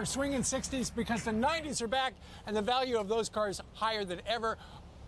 swinging 60s because the 90s are back and the value of those cars higher than ever.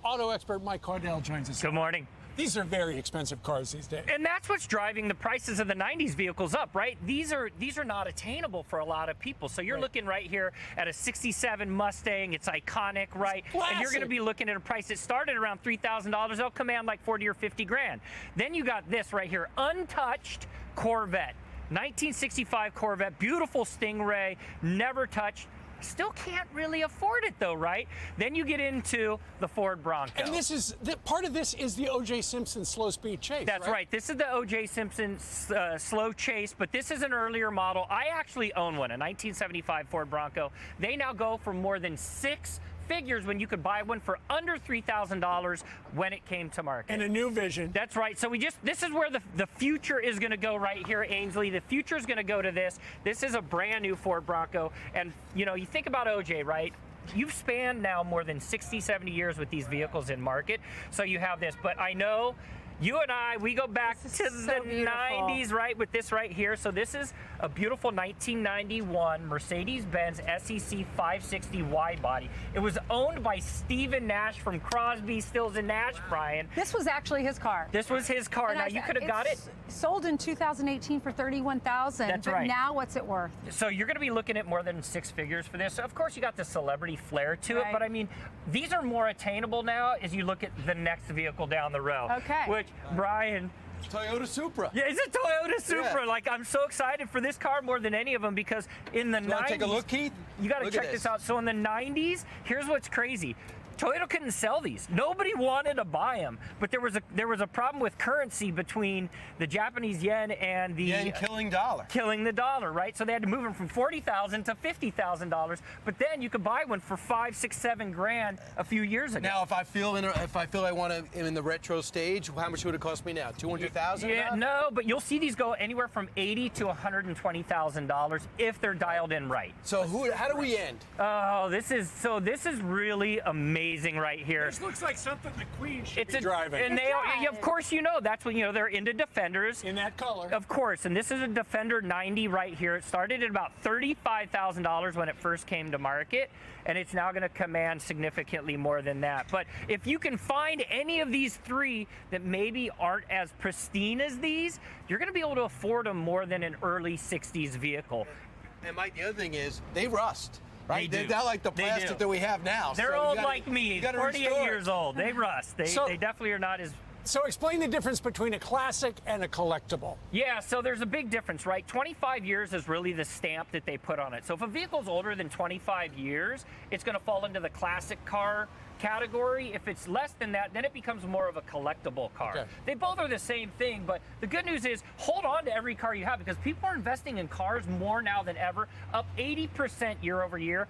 Auto expert Mike Caudill joins us. Good morning. These are very expensive cars these days. And that's what's driving the prices of the 90s vehicles up, right? These are not attainable for a lot of people. So you're looking right here at a 67 Mustang. It's iconic, right? And you're going to be looking at a price that started around $3,000. They'll command like 40 or 50 grand. Then you got this right here, untouched Corvette. 1965 Corvette, beautiful Stingray, never touched. Still can't really afford it though, right? Then you get into the Ford Bronco. And this is, part of this is the O.J. Simpson slow speed chase, That's right. This is the O.J. Simpson slow chase, but this is an earlier model. I actually own one, a 1975 Ford Bronco. They now go for more than 6 figures when you could buy one for under $3,000 when it came to market. And a new vision. That's right. So this is where the future is going to go right here, Ainsley. The future is going to go to this. This is a brand new Ford Bronco. And, you know, you think about OJ, right? You've spanned now more than 60, 70 years with these vehicles in market. So you have this. But I know you and I, we go back to the 90s, right, with this right here. So this is a beautiful 1991 Mercedes-Benz SEC 560 wide body. It was owned by Stephen Nash from Crosby, Stills and Nash, Brian. This was actually his car. This was his car. Now, you could have got it. Sold in 2018 for $31,000. That's right. Now, what's it worth? So you're going to be looking at more than 6 figures for this. So of course, you got the celebrity flair to it, but I mean, these are more attainable now as you look at the next vehicle down the road. Okay. Which, Brian, Toyota Supra. Yeah, it's a Toyota Supra. Yeah. Like, I'm so excited for this car more than any of them because in the 90s... Take a look, Keith? You got to check this out. So in the 90s, here's what's crazy. Toyota couldn't sell these. Nobody wanted to buy them, but there was a problem with currency between the Japanese yen and the yen killing dollar. Killing the dollar, right? So they had to move them from $40,000 to $50,000. But then you could buy one for 5, 6, 7 grand a few years ago. Now, if I feel I want to in the retro stage, how much would it cost me now? $200,000? Yeah, no, but you'll see these go anywhere from $80,000 to $120,000 if they're dialed in right. So how do we end? Oh, this is really amazing. Right here. This looks like something the Queen should be driving. And they are, of course, you know, that's when, you know, they're into Defenders. In that color. Of course, and this is a Defender 90 right here. It started at about $35,000 when it first came to market, and it's now going to command significantly more than that. But if you can find any of these 3 that maybe aren't as pristine as these, you're going to be able to afford them more than an early 60s vehicle. And Mike, the other thing is, they rust. Right? They're not like the plastic that we have now. They're old like me, 48 years old. They rust. They definitely are not as... So explain the difference between a classic and a collectible. Yeah, so there's a big difference, right? 25 years is really the stamp that they put on it. So if a vehicle's older than 25 years, it's going to fall into the classic car category. If it's less than that, then it becomes more of a collectible car. Okay. They both are the same thing, but the good news is hold on to every car you have because people are investing in cars more now than ever, up 80% year over year.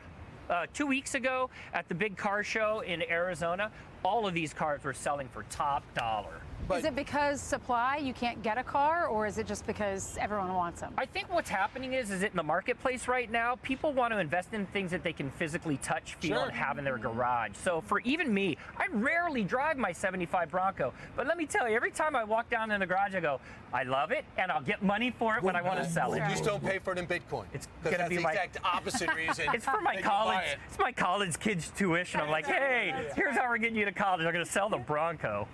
2 weeks ago at the big car show in Arizona, all of these cars were selling for top dollar. Is it because supply, you can't get a car, or is it just because everyone wants them? I think what's happening is it in the marketplace right now, people want to invest in things that they can physically touch, feel, and have in their garage. So for even me, I rarely drive my 75 Bronco, but let me tell you, every time I walk down in the garage, I go, I love it, and I'll get money for it when I want to sell it. Just don't pay for it in Bitcoin. It's going to be the exact opposite reason. It's for my college. It's my college kids' tuition. I'm like, hey, here's how we're getting you to college. I'm going to sell the Bronco.